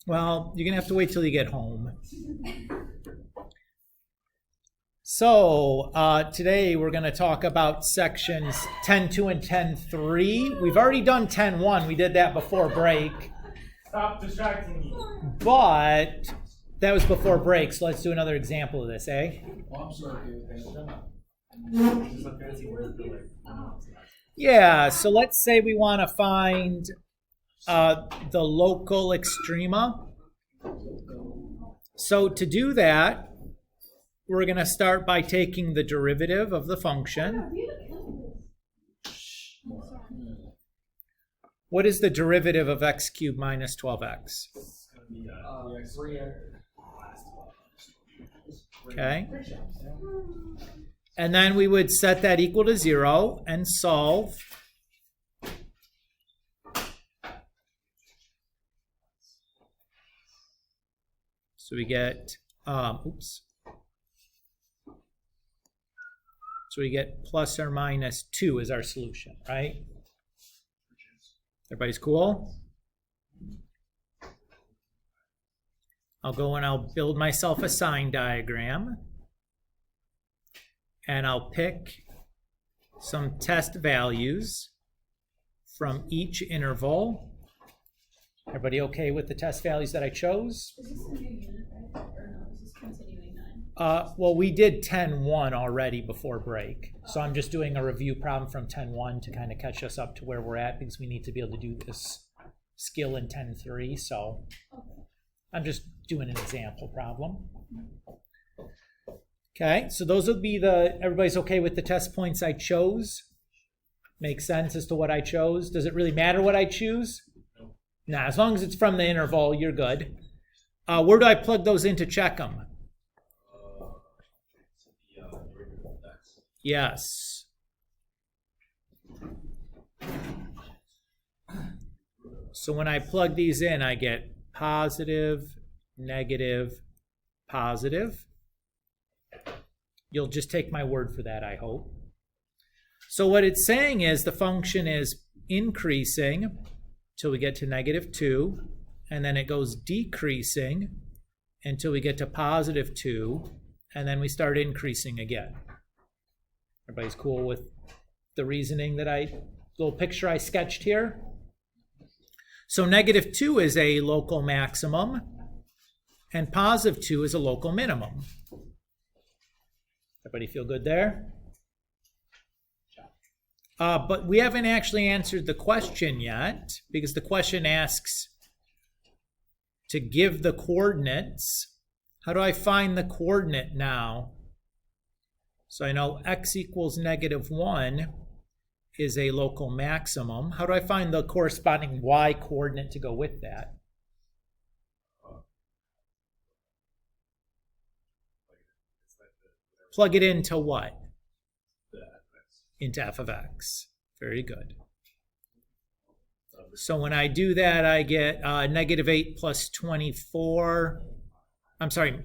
Well, you're going to have to wait till you get home. So today we're going to talk about sections 10.2 and 10.3. We've already done 10.1. We did that before break. Stop distracting me. But that was before break, so let's do another example of this, eh? Oh, I'm sorry. Just a fancy word for like. Yeah, so let's say we want to find the local extrema. So to do that, we're going to start by taking the derivative of the function. What is the derivative of x cubed minus 12x? Okay. And then we would set that equal to 0 and solve. So we get, So we get plus or minus 2 as our solution, right? Everybody's cool? I'll go and I'll build myself a sign diagram. And I'll pick some test values from each interval. Everybody okay with the test values that I chose? Is this a new unit, right? Or no, is this continuing 9? Well, we did 10.1 already before break. So I'm just doing a review problem from 10.1 to kind of catch us up to where we're at because we need to be able to do this skill in 10.3. So I'm just doing an example problem. Okay, so those would be everybody's okay with the test points I chose? Makes sense as to what I chose? Does it really matter what I choose? No, as long as it's from the interval, you're good. Where do I plug those in to check them? Yes. So when I plug these in, I get positive, negative, positive. You'll just take my word for that, I hope. So what it's saying is the function is increasing till we get to negative 2, and then it goes decreasing until we get to positive 2, and then we start increasing again. Everybody's cool with the reasoning little picture I sketched here? So negative 2 is a local maximum, and positive 2 is a local minimum. Everybody feel good there? But we haven't actually answered the question yet, because the question asks to give the coordinates. How do I find the coordinate now? So I know x equals negative 1 is a local maximum. How do I find the corresponding y coordinate to go with that? Plug it into what? Into f of x. Very good. So when I do that, I get negative 8 plus 24. I'm sorry,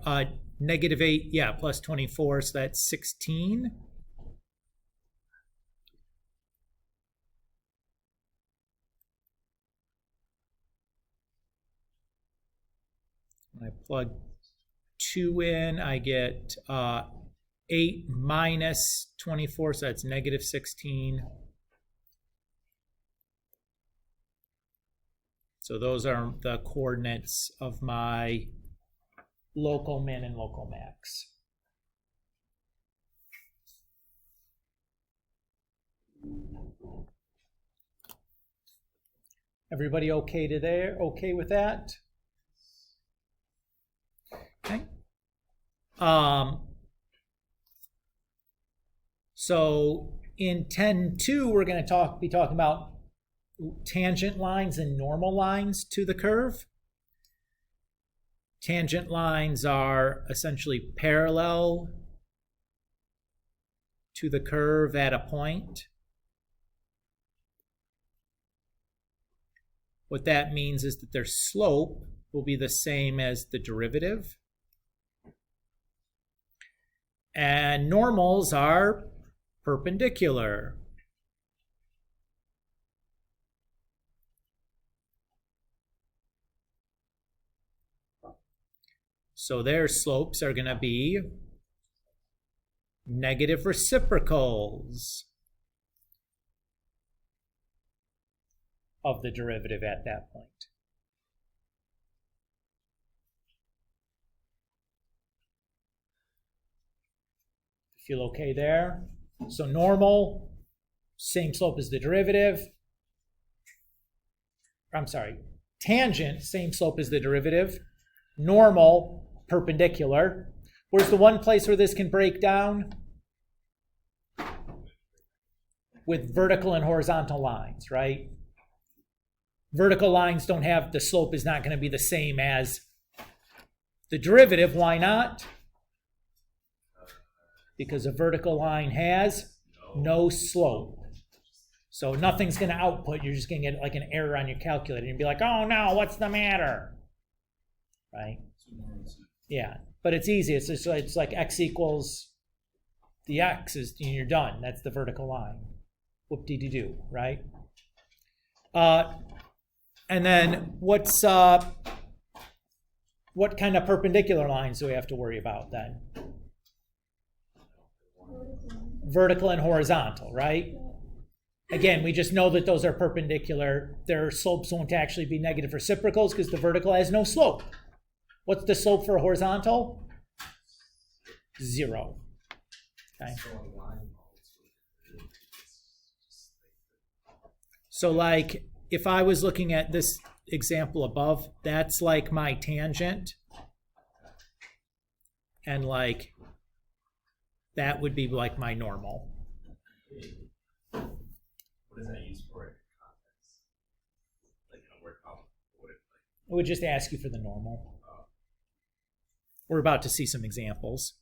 negative 8, yeah, plus 24, so that's 16. When I plug 2 in, I get 8 minus 24, so that's negative 16. So those are the coordinates of my local min and local max. Everybody okay there? Okay with that? Okay. So in 10.2, we're going to be talking about tangent lines and normal lines to the curve. Tangent lines are essentially parallel to the curve at a point. What that means is that their slope will be the same as the derivative. And normals are perpendicular. So their slopes are going to be negative reciprocals of the derivative at that point. Feel okay there? So normal, same slope as the derivative. I'm sorry, tangent, same slope as the derivative. Normal, perpendicular. Where's the one place where this can break down? With vertical and horizontal lines, right? Vertical lines don't have, the slope is not going to be the same as the derivative. Why not? Because a vertical line has no slope. So nothing's going to output. You're just going to get like an error on your calculator and be like, oh no, what's the matter? Right? Yeah, but it's easy. It's just, it's like x equals the x is, and you're done. That's the vertical line. Whoop-de-doo, right? And then what kind of perpendicular lines do we have to worry about then? Vertical and horizontal, right? Again, we just know that those are perpendicular. Their slopes won't actually be negative reciprocals because the vertical has no slope. What's the slope for a horizontal? 0. Okay. So like if I was looking at this example above, that's like my tangent. And like that would be like my normal. What does that use for it? Like, It would just ask you for the normal. We're about to see some examples.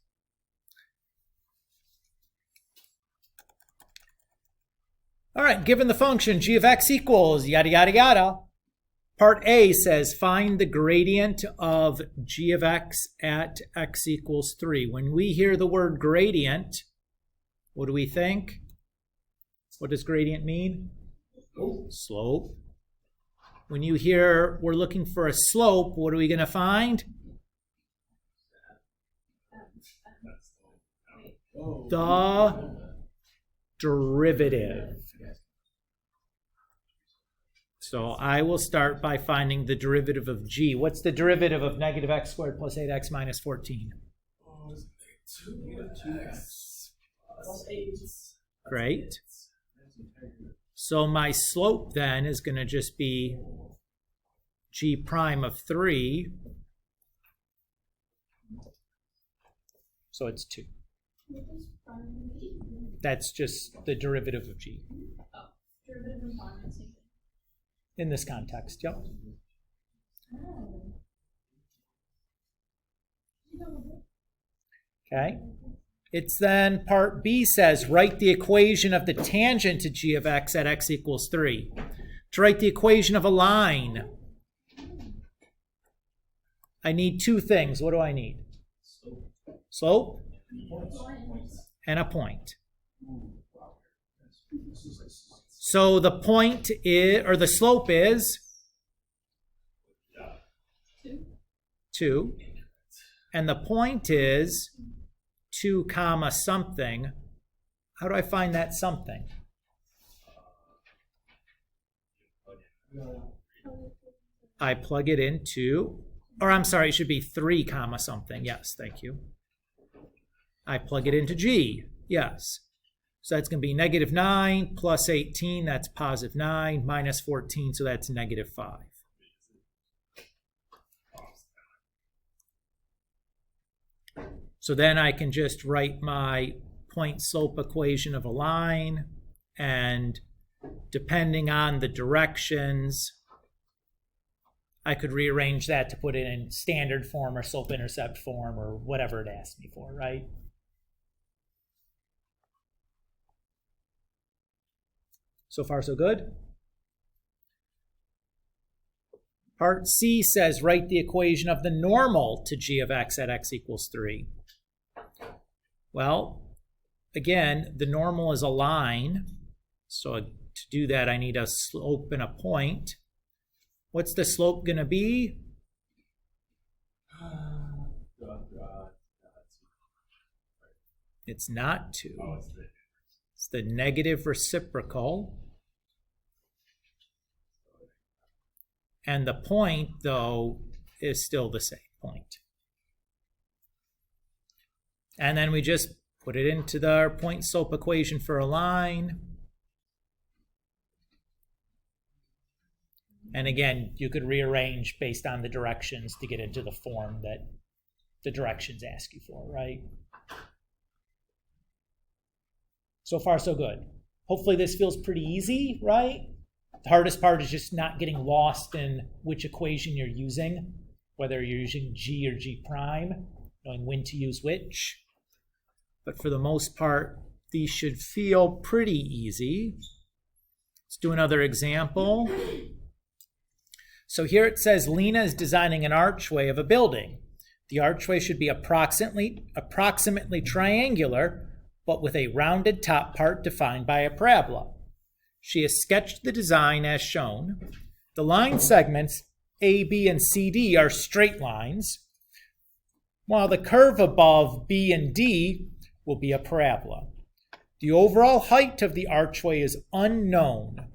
All right, given the function g of x equals yada, yada, yada, part A says find the gradient of g of x at x equals 3. When we hear the word gradient, what do we think? What does gradient mean? Slope. When you hear we're looking for a slope, what are we going to find? The derivative. So I will start by finding the derivative of g. What's the derivative of negative x squared plus 8x minus 14? Great. So my slope then is going to just be g prime of 3. So it's 2. That's just the derivative of g. Derivative of one and same thing. In this context, yep. Okay. It's then part B says, write the equation of the tangent to g of x at x equals 3. To write the equation of a line, I need 2 things. What do I need? Slope and a point. So the point is, or the slope is 2, and the point is 2 comma something. How do I find that something? I plug it into, or I'm sorry, it should be 3 comma something. Yes, thank you. I plug it into g. Yes. So that's going to be negative 9 plus 18, that's positive 9, minus 14, so that's negative 5. So then I can just write my point slope equation of a line, and depending on the directions, I could rearrange that to put it in standard form or slope intercept form or whatever it asked me for, right? So far, so good. Part C says write the equation of the normal to g of x at x equals 3. Well, again, the normal is a line. So to do that, I need a slope and a point. What's the slope going to be? It's not 2. Oh, it's the It's the negative reciprocal. And the point, though, is still the same point. And then we just put it into the point slope equation for a line. And again, you could rearrange based on the directions to get into the form that the directions ask you for, right? So far, so good. Hopefully this feels pretty easy, right? The hardest part is just not getting lost in which equation you're using, whether you're using G or G prime, knowing when to use which. But for the most part, these should feel pretty easy. Let's do another example. So here it says Lena is designing an archway of a building. The archway should be approximately triangular, but with a rounded top part defined by a parabola. She has sketched the design as shown. The line segments A, B, and CD are straight lines, while the curve above B and D will be a parabola. The overall height of the archway is unknown.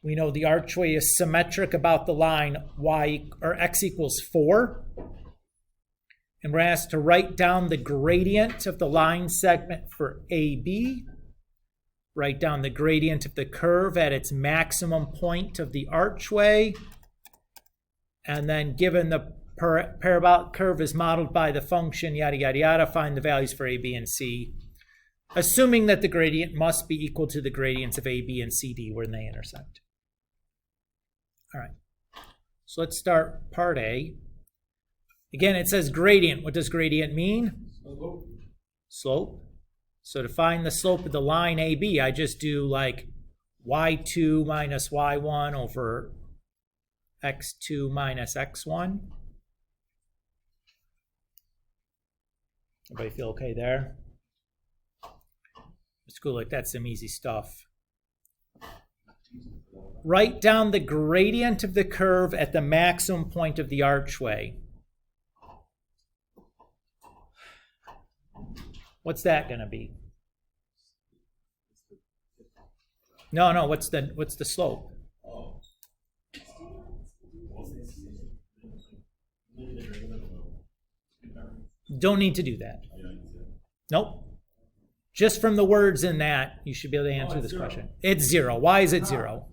We know the archway is symmetric about the line x equals 4. And we're asked to write down the gradient of the line segment for AB. Write down the gradient of the curve at its maximum point of the archway. And then given the parabolic curve is modeled by the function, yada, yada, yada, find the values for A, B, and C, assuming that the gradient must be equal to the gradients of A, B, and CD when they intersect. All right, so let's start part A. Again, it says gradient. What does gradient mean? Slope. So to find the slope of the line AB, I just do like y2 minus y1 over x2 minus x1. Everybody feel okay there? It's cool, like that's some easy stuff. Write down the gradient of the curve at the maximum point of the archway. What's that going to be? No, what's the slope? Don't need to do that. Nope. Just from the words in that, you should be able to answer this question. It's 0. Why is it 0?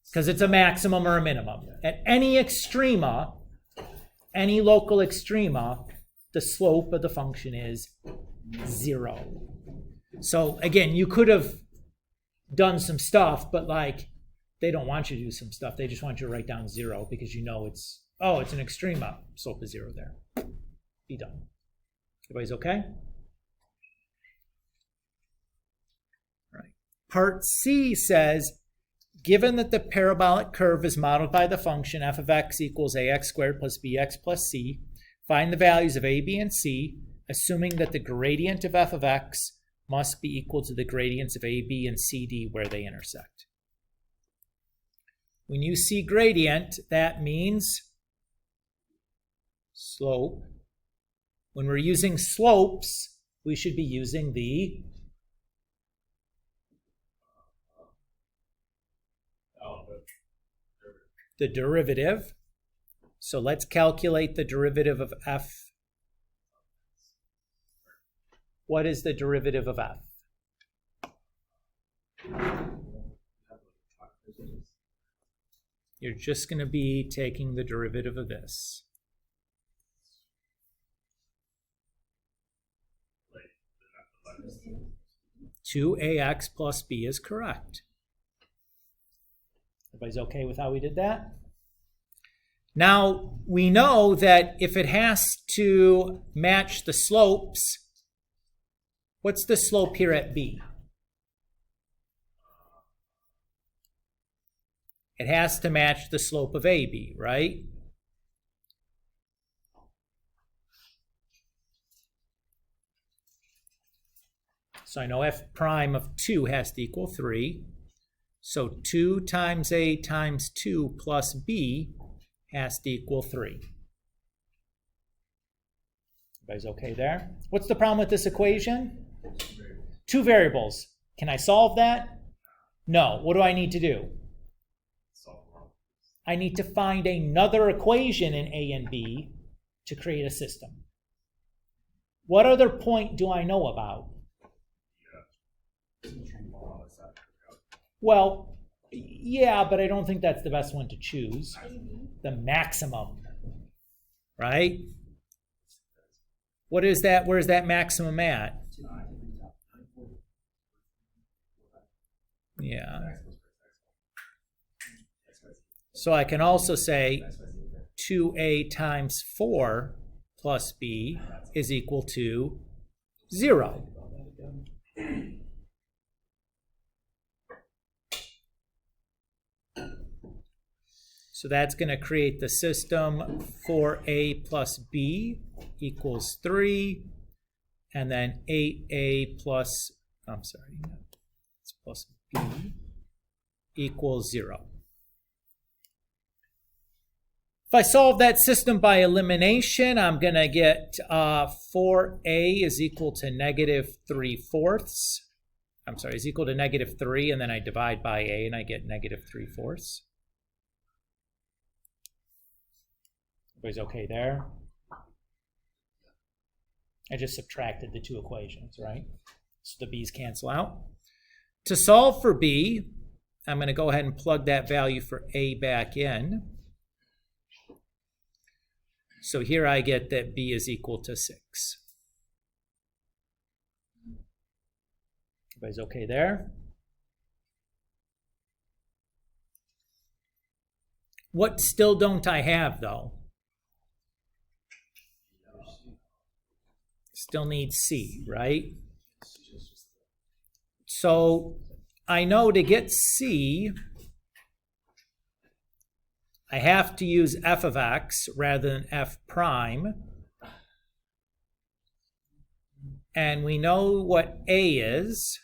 Because it's a maximum or a minimum. At any extrema, any local extrema, the slope of the function is 0. So again, you could have done some stuff, but like they don't want you to do some stuff. They just want you to write down 0 because you know it's an extrema. Slope is 0 there. Be done. Everybody's okay? All right. Part C says, given that the parabolic curve is modeled by the function f of x equals ax squared plus bx plus c, find the values of a, b, and c, assuming that the gradient of f of x must be equal to the gradients of a, b, and cd where they intersect. When you see gradient, that means slope. When we're using slopes, we should be using the derivative. So let's calculate the derivative of f. What is the derivative of f? You're just going to be taking the derivative of this. 2ax plus b is correct. Everybody's okay with how we did that? Now, we know that if it has to match the slopes, what's the slope here at b? It has to match the slope of AB, right? So I know f prime of 2 has to equal 3. So 2 times A times 2 plus B has to equal 3. Everybody's okay there? What's the problem with this equation? Two variables. Can I solve that? No. What do I need to do? I need to find another equation in A and B to create a system. What other point do I know about? Well, yeah, but I don't think that's the best one to choose. The maximum, right? What is that? Where's that maximum at? Yeah. So I can also say 2a times 4 plus b is equal to 0. So that's going to create the system 4a plus b equals 3, and then 8a plus, it's plus b equals 0. If I solve that system by elimination, I'm going to get 4a is equal to negative 3/4. Is equal to negative 3, and then I divide by a, and I get negative 3/4. Everybody's okay there? I just subtracted the two equations, right? So the b's cancel out. To solve for b, I'm going to go ahead and plug that value for a back in. So here I get that b is equal to 6. Everybody's okay there? What still don't I have, though? Still need c, right? So I know to get c, I have to use f of x rather than f prime. And we know what a is.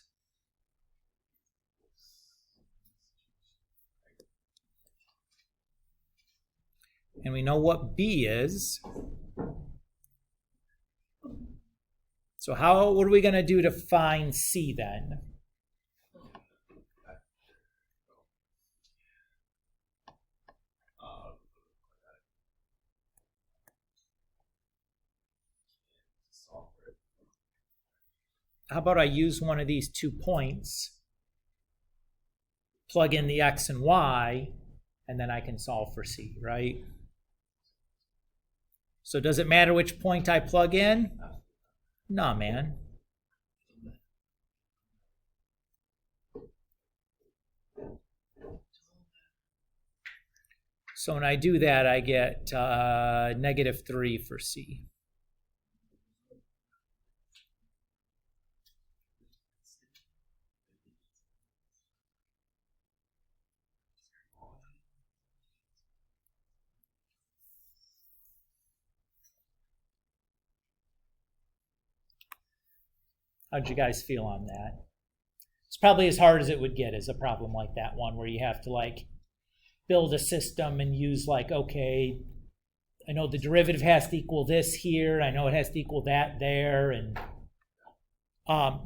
And we know what b is. So what are we going to do to find c then? How about I use one of these 2 points, plug in the x and y, and then I can solve for c, right? So does it matter which point I plug in? Nah, man. So when I do that, I get negative 3 for c. How'd you guys feel on that? It's probably as hard as it would get as a problem like that one where you have to like build a system and use like, okay, I know the derivative has to equal this here. I know it has to equal that there. And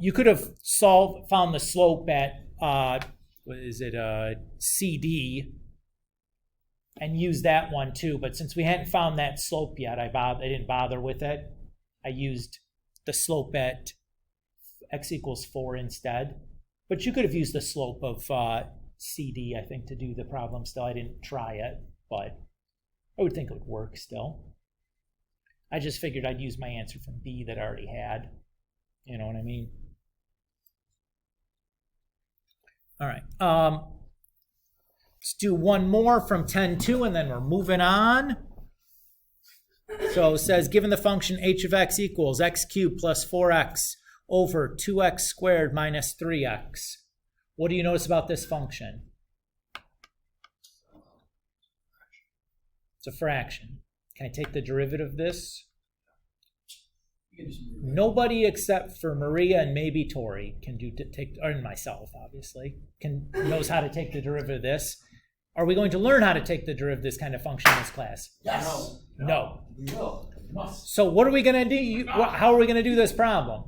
you could have found the slope at, CD and use that one too. But since we hadn't found that slope yet, I didn't bother with it. I used the slope at x equals 4 instead. But you could have used the slope of CD, I think, to do the problem still. I didn't try it, but I would think it would work still. I just figured I'd use my answer from B that I already had. You know what I mean? All right. Let's do one more from 10.2, and then we're moving on. So it says, given the function h of x equals x cubed plus 4x over 2x squared minus 3x. What do you notice about this function? It's a fraction. Can I take the derivative of this? Nobody except for Maria and maybe Tori can or myself, obviously, knows how to take the derivative of this. Are we going to learn how to take the derivative of this kind of function in this class? Yes. No. We will. Must. So what are we going to do? How are we going to do this problem?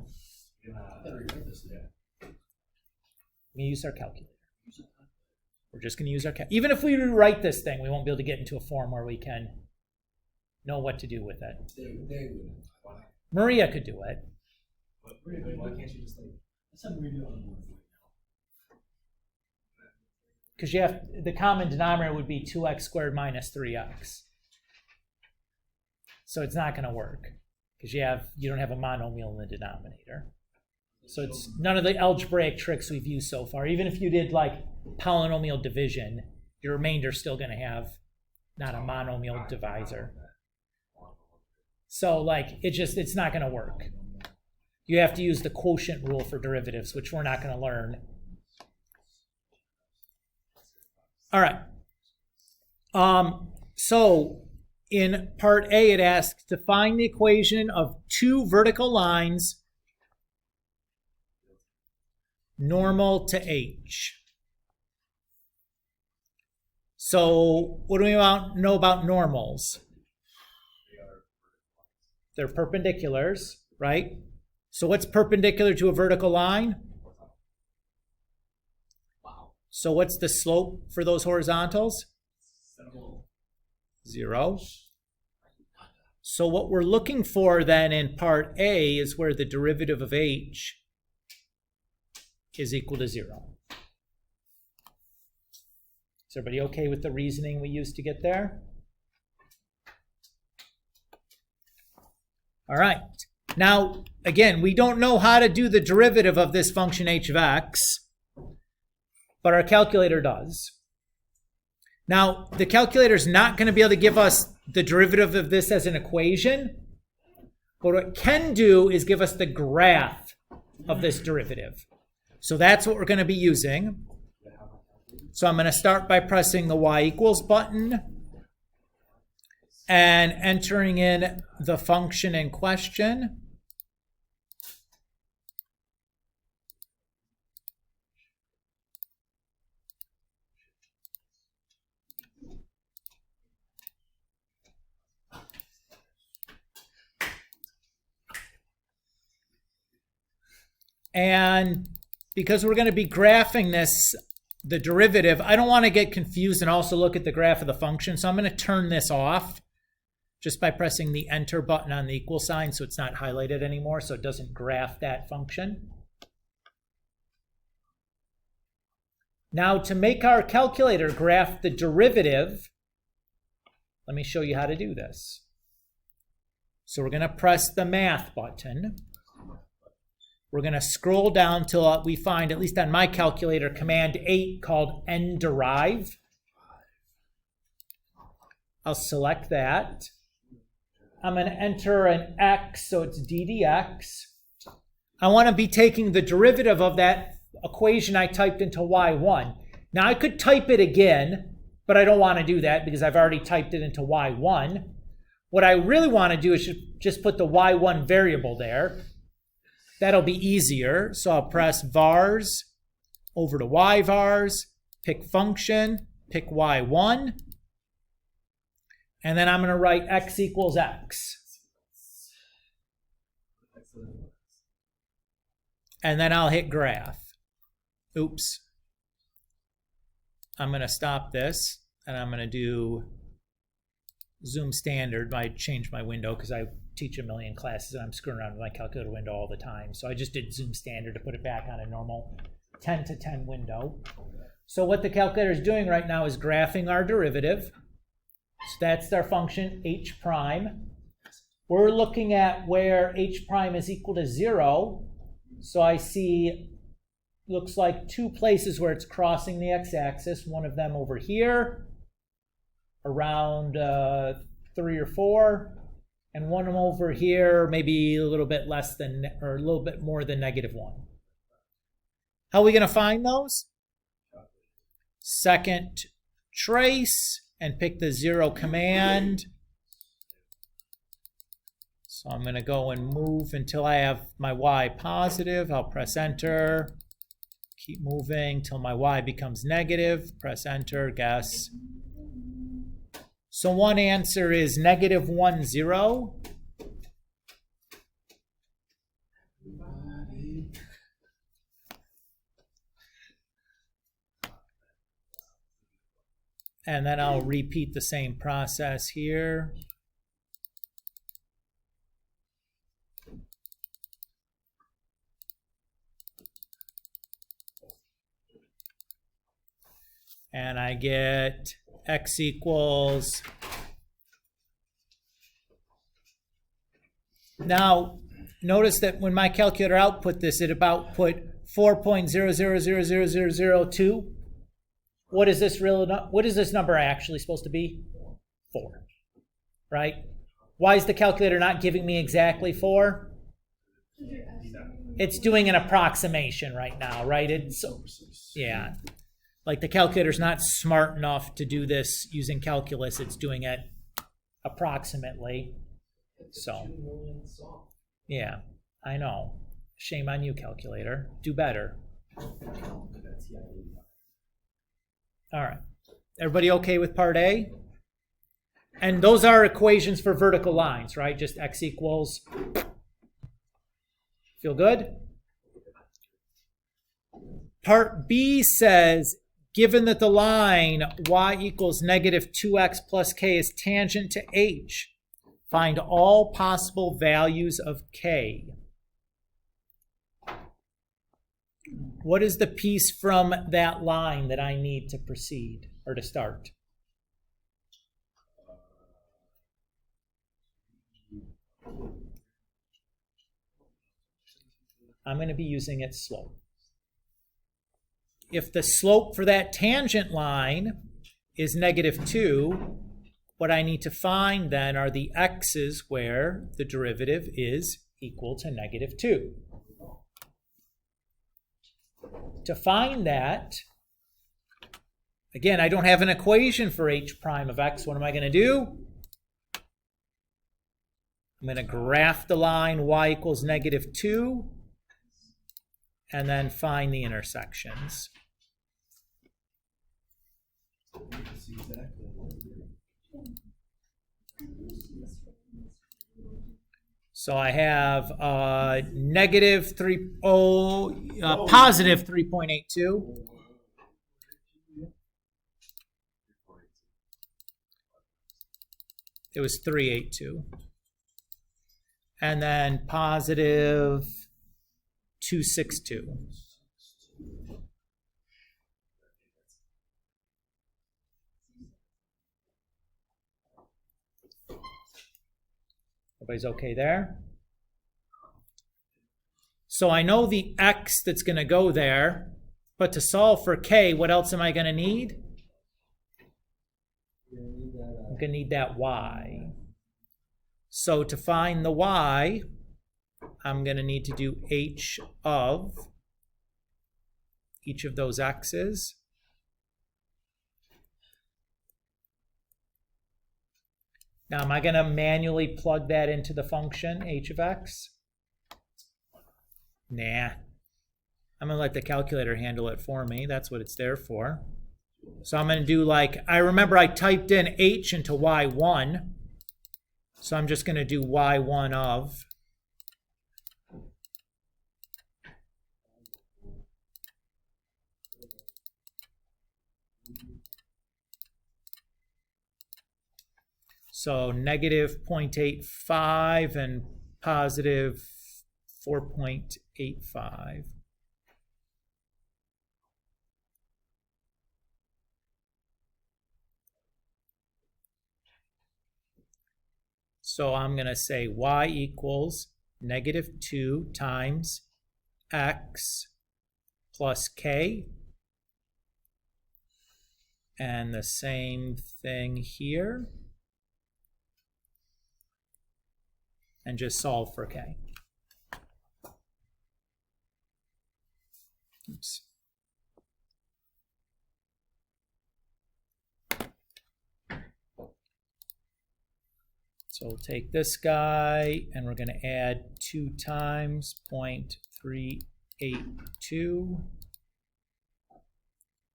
We use our calculator. We're just going to use our calculator. Even if we rewrite this thing, we won't be able to get into a form where we can know what to do with it. They would. Maria could do it. Why can't you just like? Let's have Maria on board. Because you have the common denominator would be 2x squared minus 3x. So it's not going to work because you don't have a monomial in the denominator. So it's none of the algebraic tricks we've used so far. Even if you did like polynomial division, your remainder's still going to have not a monomial divisor. So like it's not going to work. You have to use the quotient rule for derivatives, which we're not going to learn. All right. So in part A, it asks to find the equation of two vertical lines normal to H. So what do we know about normals? They're perpendiculars, right? So what's perpendicular to a vertical line? So what's the slope for those horizontals? 0. So what we're looking for then in part A is where the derivative of H is equal to 0. Is everybody okay with the reasoning we used to get there? All right. Now, again, we don't know how to do the derivative of this function h of x, but our calculator does. Now, the calculator is not going to be able to give us the derivative of this as an equation, but what it can do is give us the graph of this derivative. So that's what we're going to be using. So I'm going to start by pressing the y equals button and entering in the function in question. And because we're going to be graphing this, the derivative, I don't want to get confused and also look at the graph of the function. So I'm going to turn this off just by pressing the enter button on the equal sign so it's not highlighted anymore, so it doesn't graph that function. Now to make our calculator graph the derivative, let me show you how to do this. So we're going to press the math button. We're going to scroll down till we find, at least on my calculator, command 8 called nderive. I'll select that. I'm going to enter an x, so it's d dx. I want to be taking the derivative of that equation I typed into y1. Now I could type it again, but I don't want to do that because I've already typed it into y1. What I really want to do is just put the y1 variable there. That'll be easier. So I'll press vars over to yvars, pick function, pick y1, and then I'm going to write x equals x. And then I'll hit graph. Oops. I'm going to stop this, and I'm going to do zoom standard. I changed my window because I teach a million classes and I'm screwing around with my calculator window all the time. So I just did zoom standard to put it back on a normal 10 to 10 window. So what the calculator is doing right now is graphing our derivative. So that's our function h prime. We're looking at where h prime is equal to 0. So I see, looks like two places where it's crossing the x-axis. One of them over here, around 3 or 4. And one over here, maybe a little bit less than, or a little bit more than -1. How are we going to find those? Second trace and pick the 0 command. So I'm going to go and move until I have my y positive. I'll press enter. Keep moving till my y becomes negative. Press enter, guess. So one answer is -1, 0. And then I'll repeat the same process here. And I get x equals. Now, notice that when my calculator output this, it about put 4.00000002. What is this what is this number actually supposed to be? 4, right? Why is the calculator not giving me exactly 4? It's doing an approximation right now, right? It's, yeah. Like the calculator's not smart enough to do this using calculus. It's doing it approximately. So, yeah, I know. Shame on you, calculator. Do better. All right. Everybody okay with part A? And those are equations for vertical lines, right? Just x equals. Feel good? Part B says, given that the line y equals negative 2x plus k is tangent to h, find all possible values of k. What is the piece from that line that I need to proceed or to start? I'm going to be using its slope. If the slope for that tangent line is negative 2, what I need to find then are the x's where the derivative is equal to negative 2. To find that, again, I don't have an equation for h prime of x. What am I going to do? I'm going to graph the line y equals negative 2 and then find the intersections. So I have negative positive 3.82. It was 382. And then positive 262. Everybody's okay there? So I know the x that's going to go there, but to solve for k, what else am I going to need? I'm going to need that y. So to find the y, I'm going to need to do h of each of those x's. Now, am I going to manually plug that into the function h of x? Nah. I'm going to let the calculator handle it for me. That's what it's there for. So I'm going to do like, I remember I typed in h into y1. So I'm just going to do y1 of. So negative 0.85 and positive 4.85. So I'm going to say y equals negative 2 times x plus k. And the same thing here. And just solve for k. Oops. So we'll take this guy and we're going to add 2 times 0.382.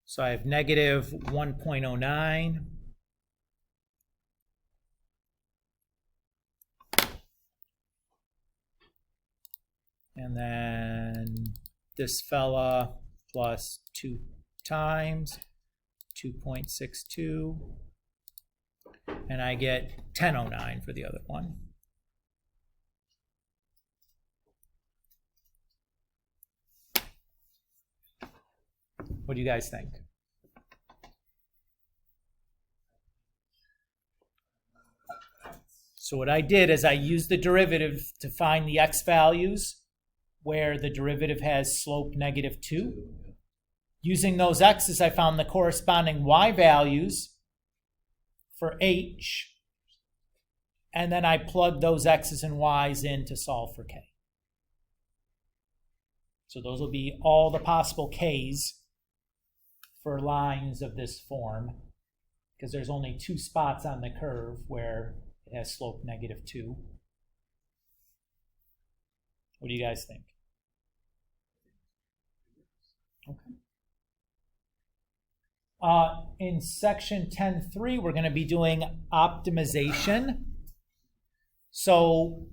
So I have negative 1.09. And then this fella plus 2 times 2.62, and I get 1009 for the other one. What do you guys think? So what I did is I used the derivative to find the x values where the derivative has slope -2. Using those x's, I found the corresponding y values for h, and then I plugged those x's and y's in to solve for k. So those will be all the possible k's for lines of this form, because there's only 2 spots on the curve where it has slope -2. What do you guys think? Okay. In section 10.3, we're going to be doing optimization. So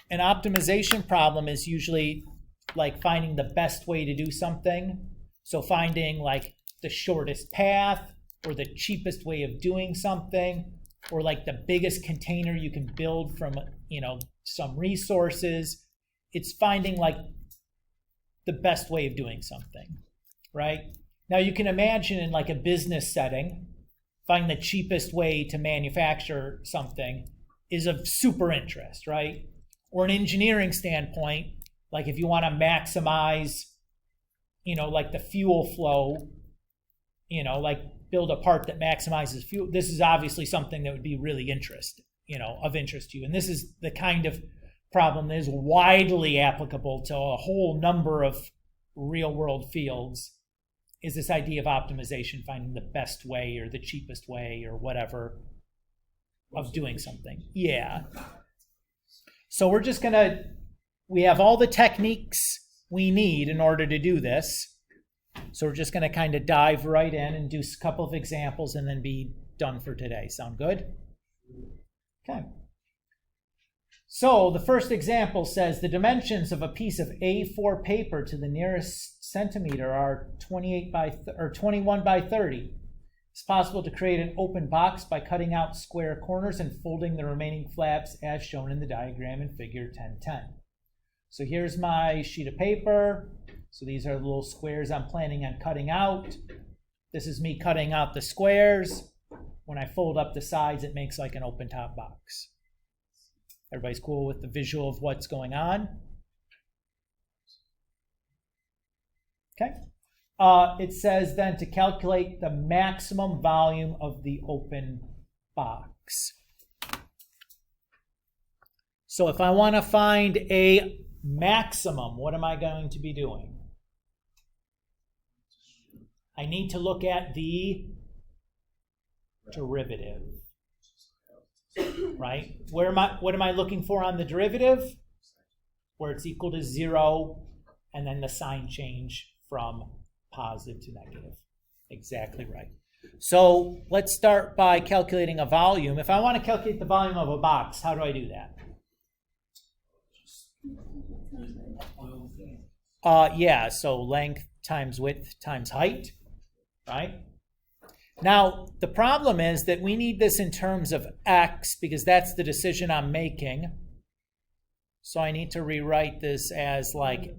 an optimization problem is usually like finding the best way to do something. So finding like the shortest path or the cheapest way of doing something, or like the biggest container you can build from, some resources. It's finding like the best way of doing something, right? Now you can imagine in like a business setting, finding the cheapest way to manufacture something is of super interest, right? Or an engineering standpoint, like if you want to maximize, like the fuel flow, like build a part that maximizes fuel. This is obviously something that would be really of interest to you. And this is the kind of problem that is widely applicable to a whole number of real world fields, is this idea of optimization, finding the best way or the cheapest way or whatever of doing something. Yeah. So we have all the techniques we need in order to do this. So we're just going to kind of dive right in and do a couple of examples and then be done for today. Sound good? Okay. So the first example says the dimensions of a piece of A4 paper to the nearest centimeter are 21 by 30. It's possible to create an open box by cutting out square corners and folding the remaining flaps as shown in the diagram in figure 1010. So here's my sheet of paper. So these are the little squares I'm planning on cutting out. This is me cutting out the squares. When I fold up the sides, it makes like an open top box. Everybody's cool with the visual of what's going on? Okay. It says then to calculate the maximum volume of the open box. So if I want to find a maximum, what am I going to be doing? I need to look at the derivative, right? What am I looking for on the derivative? Where it's equal to 0, and then the sign change from positive to negative. Exactly right. So let's start by calculating a volume. If I want to calculate the volume of a box, how do I do that? So length times width times height, right? Now, the problem is that we need this in terms of x because that's the decision I'm making. So I need to rewrite this as like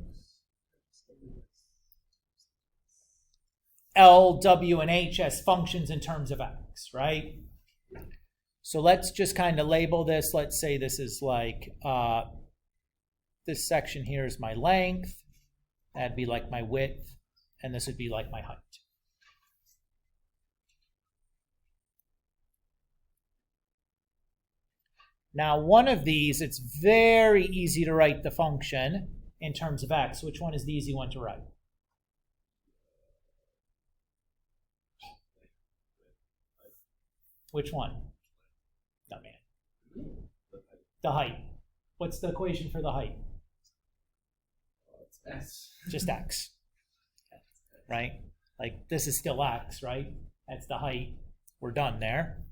L, W, and H as functions in terms of x, right? So let's just kind of label this. Let's say this is like, this section here is my length. That'd be like my width. And this would be like my height. Now, one of these, it's very easy to write the function in terms of x. Which one is the easy one to write? Which one? No, man. The height. What's the equation for the height? X. Just x. Right? Like, this is still x, right? That's the height. We're done there.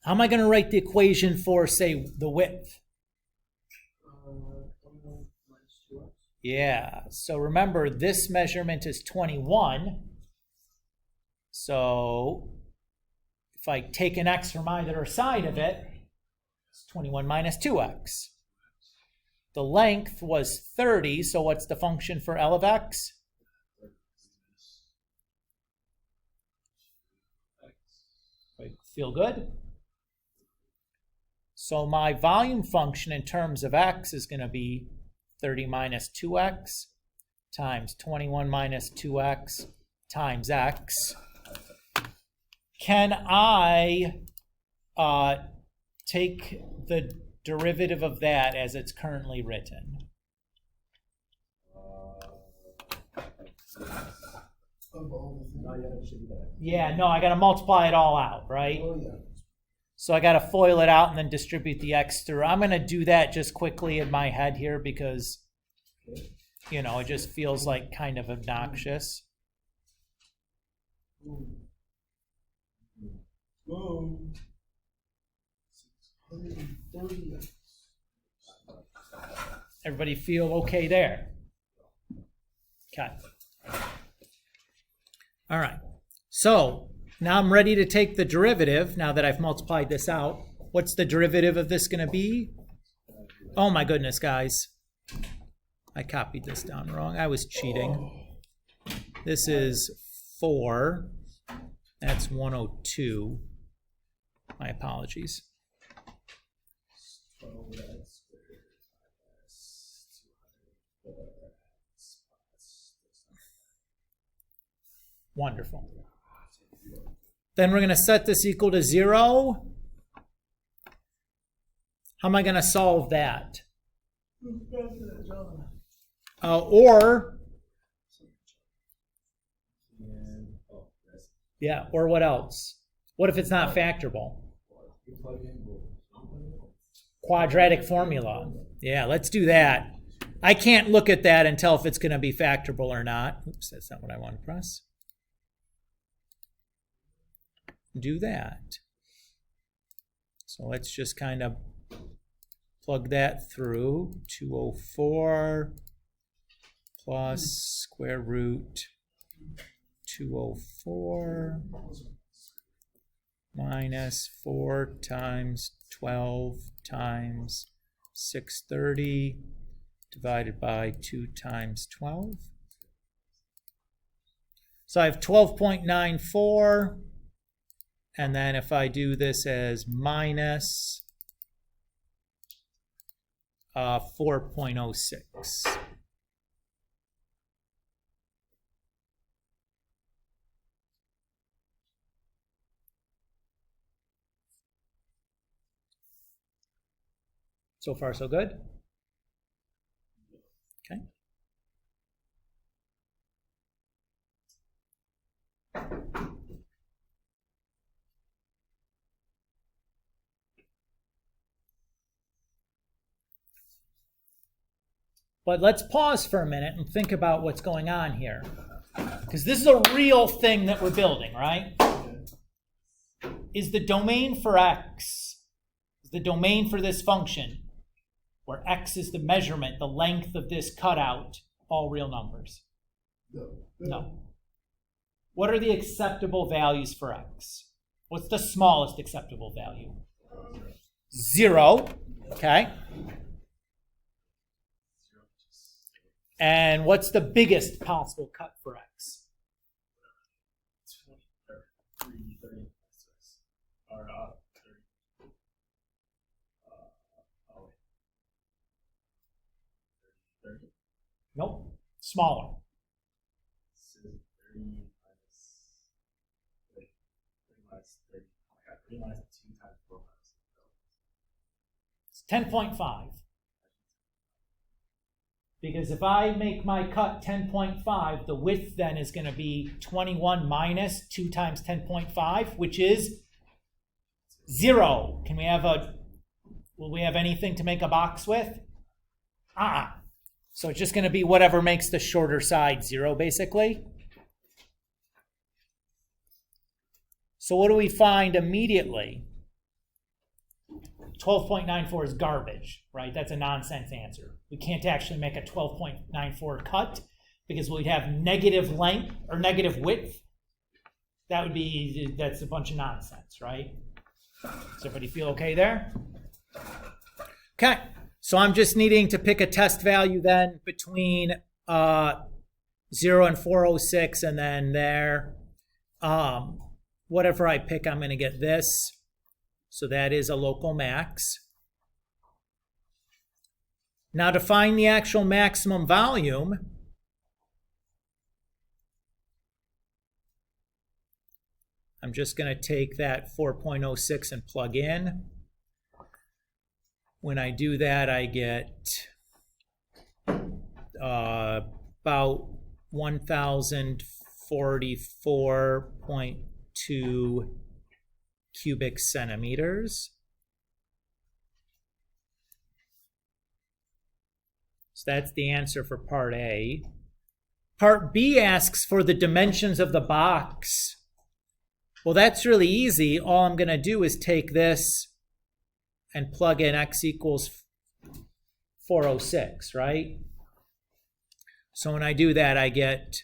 How am I going to write the equation for, say, the width? Yeah, so remember, this measurement is 21. So if I take an x from either side of it, it's 21 minus 2x. The length was 30, so what's the function for L of x? Right, feel good? So my volume function in terms of x is going to be 30 minus 2x times 21 minus 2x times x. Can I take the derivative of that as it's currently written? Not yet, it should be that. Yeah, no, I got to multiply it all out, right? Oh, yeah. So I got to FOIL it out and then distribute the x through. I'm going to do that just quickly in my head here because, you know, it just feels like kind of obnoxious. Boom. 630. Everybody feel okay there? Okay. All right. So now I'm ready to take the derivative now that I've multiplied this out. What's the derivative of this going to be? Oh my goodness, guys. I copied this down wrong. I was cheating. This is 4. That's 102. My apologies. Wonderful. Then we're going to set this equal to 0. How am I going to solve that? Yeah, or what else? What if it's not factorable? Quadratic formula. Yeah, let's do that. I can't look at that and tell if it's going to be factorable or not. Oops, that's not what I want to press. Do that. So let's just kind of plug that through. 204 plus square root 204 minus 4 times 12 times 630 divided by 2 times 12. So I have 12.94. And then if I do this as minus 4.06. So far, so good? Okay. But let's pause for a minute and think about what's going on here. Because this is a real thing that we're building, right? Is the domain for x, is the domain for this function, where x is the measurement, the length of this cutout, all real numbers? No. What are the acceptable values for x? What's the smallest acceptable value? 0, okay? And what's the biggest possible cut for x? 30. Or 30. Nope, smaller. 30 minus 30. Oh my God, 3 minus 2 times 4 minus 10.5. Because if I make my cut 10.5, the width then is going to be 21 minus 2 times 10.5, which is 0. Can we have will we have anything to make a box with? So it's just going to be whatever makes the shorter side 0, basically. So what do we find immediately? 12.94 is garbage, right? That's a nonsense answer. We can't actually make a 12.94 cut because we'd have negative length or negative width that would be, that's a bunch of nonsense, right? Does everybody feel okay there? Okay, so I'm just needing to pick a test value then between 0 and 406, and then there. Whatever I pick, I'm going to get this. So that is a local max. Now to find the actual maximum volume, I'm just going to take that 4.06 and plug in. When I do that, I get about 1,044.2 cubic centimeters. So that's the answer for part A. Part B asks for the dimensions of the box. Well, that's really easy. All I'm going to do is take this and plug in x equals 406, right? So when I do that, I get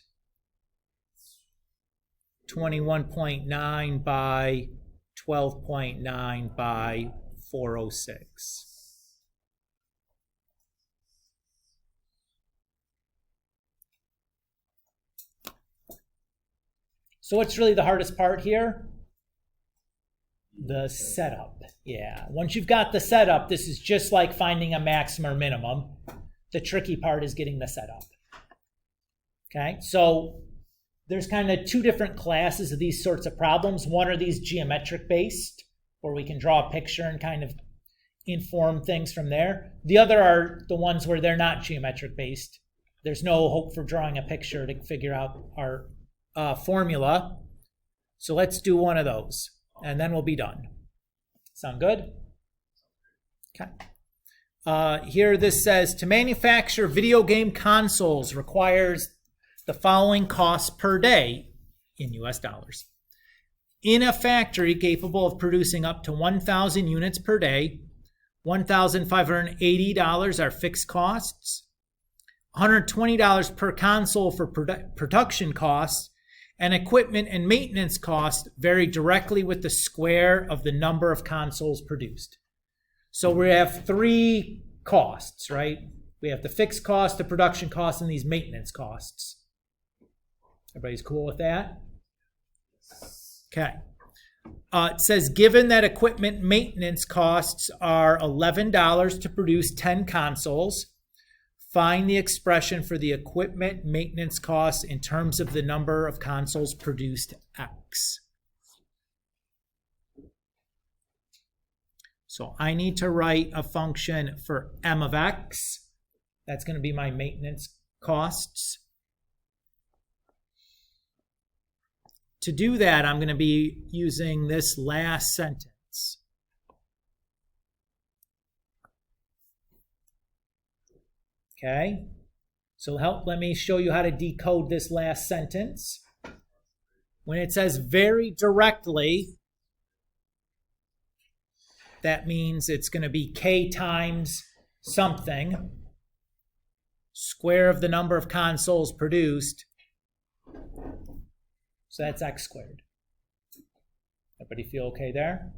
21.9 by 12.9 by 406. So what's really the hardest part here? The setup. Yeah, once you've got the setup, this is just like finding a maximum or minimum. The tricky part is getting the setup. Okay, so there's kind of two different classes of these sorts of problems. One are these geometric based, where we can draw a picture and kind of inform things from there. The other are the ones where they're not geometric based. There's no hope for drawing a picture to figure out our formula. So let's do one of those, and then we'll be done. Sound good? Okay. Here this says, to manufacture video game consoles requires the following costs per day in US dollars. In a factory capable of producing up to 1,000 units per day, $1,580 are fixed costs, $120 per console for production costs, and equipment and maintenance costs vary directly with the square of the number of consoles produced. So we have three costs, right? We have the fixed cost, the production costs, and these maintenance costs. Everybody's cool with that? Okay. It says, given that equipment maintenance costs are $11 to produce 10 consoles, find the expression for the equipment maintenance costs in terms of the number of consoles produced, X. So I need to write a function for M of X. That's going to be my maintenance costs. To do that, I'm going to be using this last sentence. Okay, so let me show you how to decode this last sentence. When it says very directly, that means it's going to be k times something, square of the number of consoles produced. So that's x squared. Everybody feel okay there?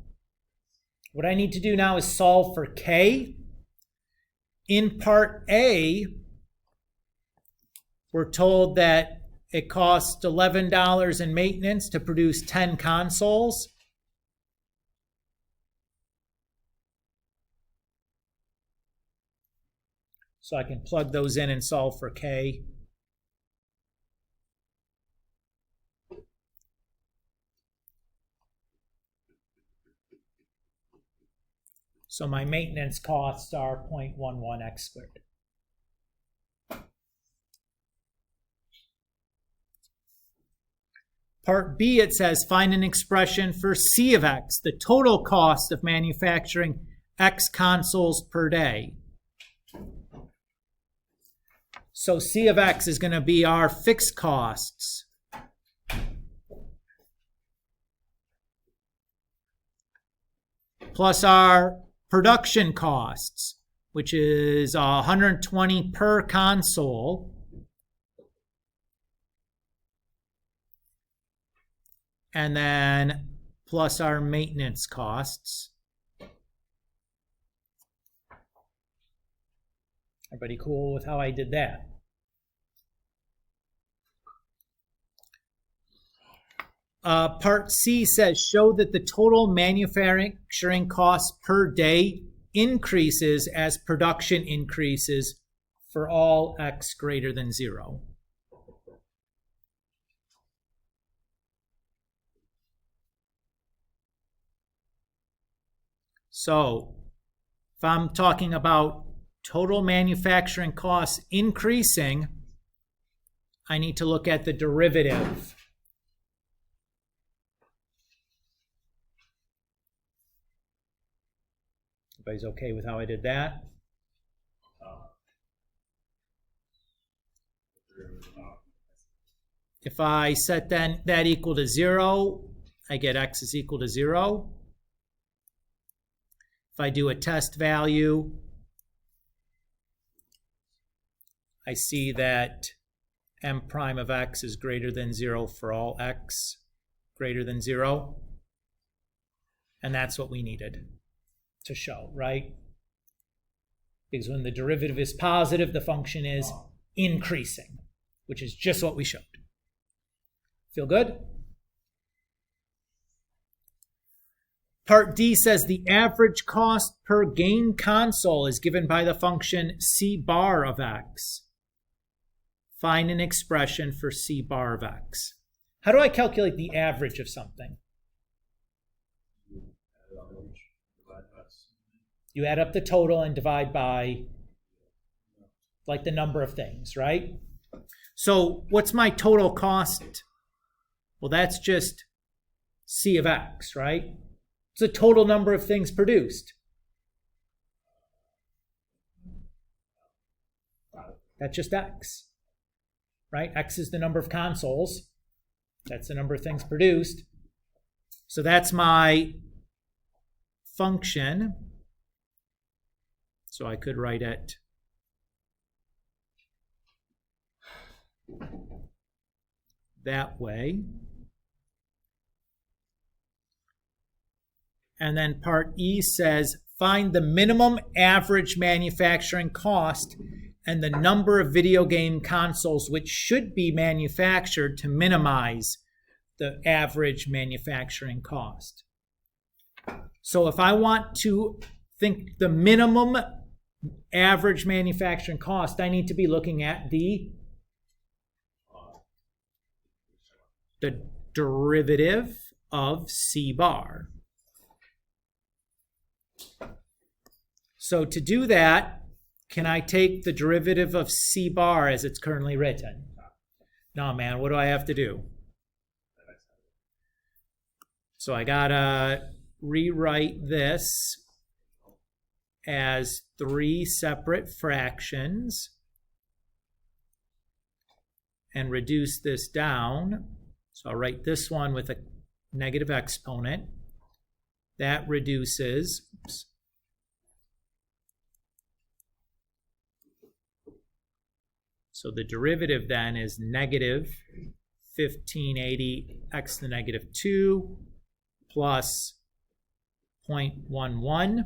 What I need to do now is solve for k. In part A, we're told that it costs $11 in maintenance to produce 10 consoles. So I can plug those in and solve for k. So my maintenance costs are 0.11 x squared. Part B, it says, find an expression for C of x, the total cost of manufacturing X consoles per day. So C of x is going to be our fixed costs. Plus our production costs, which is $120 per console. and then plus our maintenance costs. Everybody cool with how I did that? Part C says, show that the total manufacturing cost per day increases as production increases for all x greater than 0. So, if I'm talking about total manufacturing costs increasing, I need to look at the derivative. Everybody's okay with how I did that? If I set then that equal to 0, I get x is equal to 0. If I do a test value, I see that m prime of x is greater than 0 for all x greater than 0. And that's what we needed to show, right? Because when the derivative is positive, the function is increasing, which is just what we showed. Feel good? Part D says the average cost per game console is given by the function c bar of x. Find an expression for c bar of x. How do I calculate the average of something? You add up the total and divide by like the number of things, right? So what's my total cost? Well, that's just c of x, right? It's the total number of things produced. That's just x, right? X is the number of consoles. That's the number of things produced. So that's my function. So I could write it that way. And then part E says, find the minimum average manufacturing cost and the number of video game consoles which should be manufactured to minimize the average manufacturing cost. So if I want to think the minimum average manufacturing cost, I need to be looking at the derivative of c bar. So to do that, can I take the derivative of c bar as it's currently written? No, man, what do I have to do? So I gotta rewrite this as 3 separate fractions and reduce this down. So I'll write this one with a negative exponent. That reduces, oops. So the derivative then is negative 1580 x to the negative 2 plus 0.11.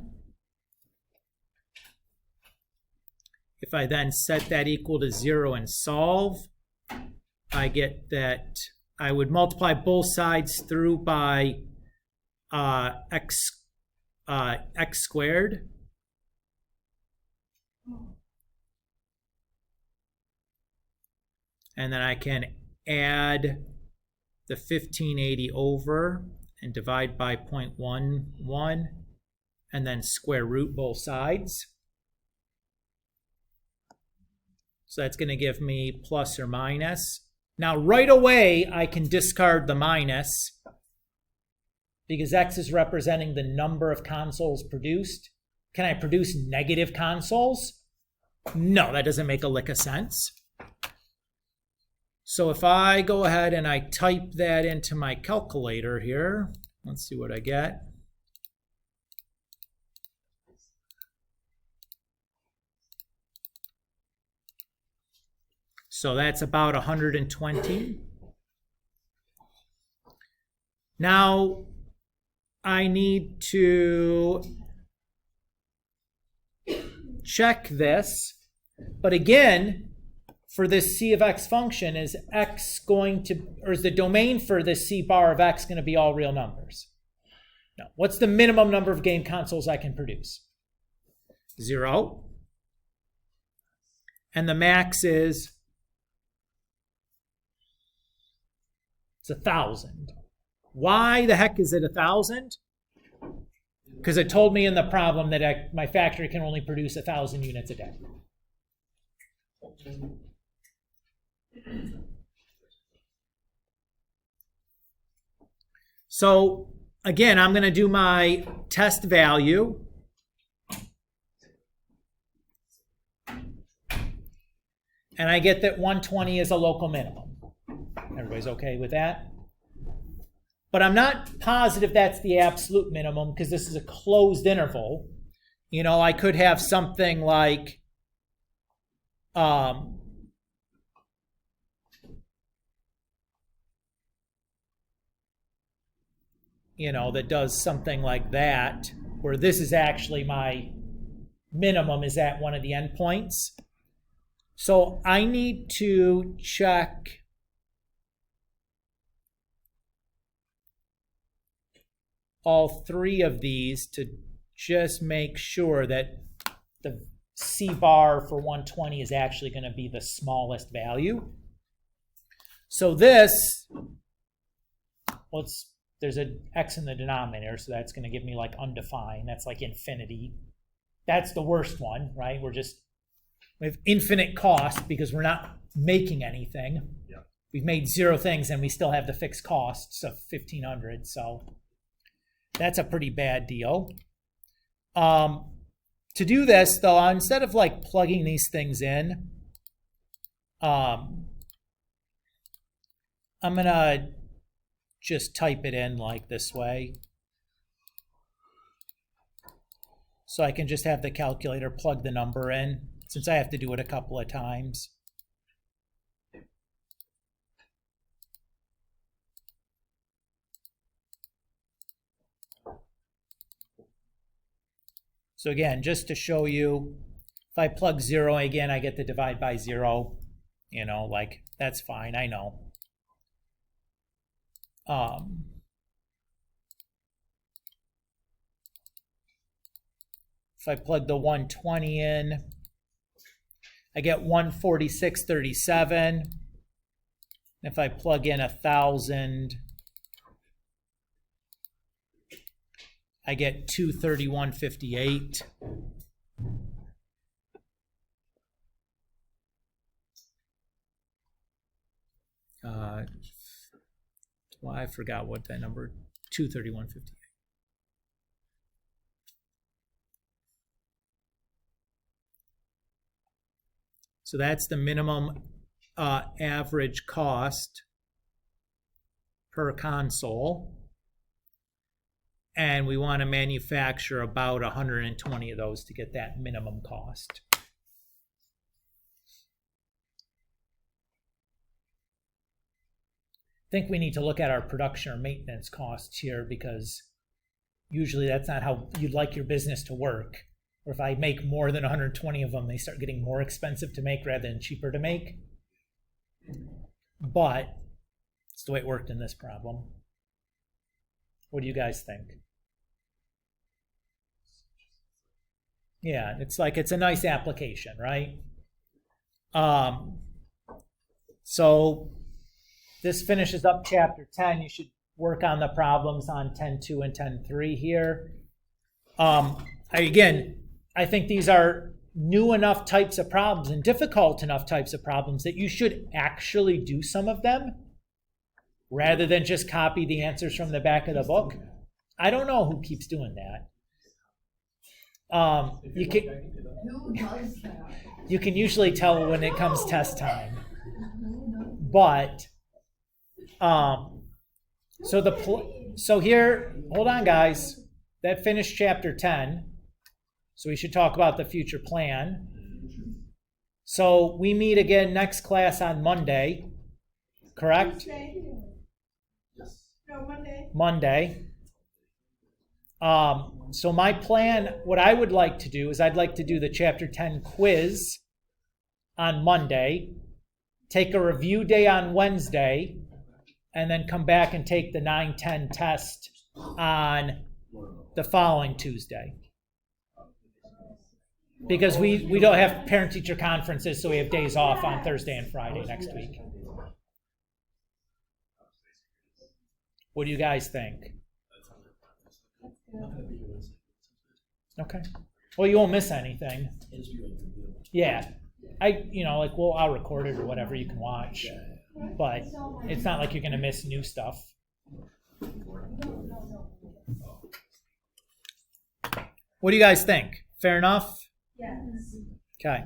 If I then set that equal to 0 and solve, I get that I would multiply both sides through by x squared. And then I can add the 1580 over and divide by 0.11 and then square root both sides. So that's going to give me plus or minus. Now right away I can discard the minus because x is representing the number of consoles produced. Can I produce negative consoles? No, that doesn't make a lick of sense. So if I go ahead and I type that into my calculator here, let's see what I get. So that's about 120. Now, I need to check this, but again, for this c of x function, is x going to, or is the domain for this c bar of x going to be all real numbers? No. What's the minimum number of game consoles I can produce? 0. And the max is, it's 1,000. Why the heck is it 1,000? Because it told me in the problem that my factory can only produce 1,000 units a day. So again, I'm going to do my test value. And I get that 120 is a local minimum. Everybody's okay with that? But I'm not positive that's the absolute minimum because this is a closed interval. You know, I could have something like you know, that does something like that, where this is actually my minimum is at one of the endpoints. So I need to check all three of these to just make sure that the C bar for 120 is actually going to be the smallest value. So this, there's an x in the denominator, so that's going to give me like undefined. That's like infinity. That's the worst one, right? We have infinite cost because we're not making anything. Yeah. We've made 0 things and we still have the fixed costs of 1,500. So that's a pretty bad deal. To do this, though, instead of like plugging these things in, I'm going to just type it in like this way. So I can just have the calculator plug the number in, since I have to do it a couple of times. So again, just to show you, if I plug 0 again, I get to divide by 0. You know, like, that's fine, I know. If I plug the 120 in, I get 146.37. If I plug in 1,000, I get 231.58. Well, I forgot what that number, 231.58. So that's the minimum average cost per console. And we want to manufacture about 120 of those to get that minimum cost. I think we need to look at our production or maintenance costs here, because usually that's not how you'd like your business to work. Or if I make more than 120 of them, they start getting more expensive to make rather than cheaper to make. But it's the way it worked in this problem. What do you guys think? Yeah, it's like, it's a nice application, right? So this finishes up chapter 10. You should work on the problems on 10.2 and 10.3 here. I think these are new enough types of problems and difficult enough types of problems that you should actually do some of them rather than just copy the answers from the back of the book. I don't know who keeps doing that. Who does that? You can usually tell when it comes test time. But so here, hold on guys, that finished chapter 10. So we should talk about the future plan. So we meet again next class on Monday, correct? Yes. No, Monday. Monday. So my plan, what I would like to do is I'd like to do the Chapter 10 quiz on Monday, take a review day on Wednesday, and then come back and take the 9-10 test on the following Tuesday. Because we don't have parent-teacher conferences, so we have days off on Thursday and Friday next week. What do you guys think? Okay. Well, you won't miss anything. Yeah. I'll record it or whatever you can watch. But it's not like you're going to miss new stuff. What do you guys think? Fair enough? Yes. Okay.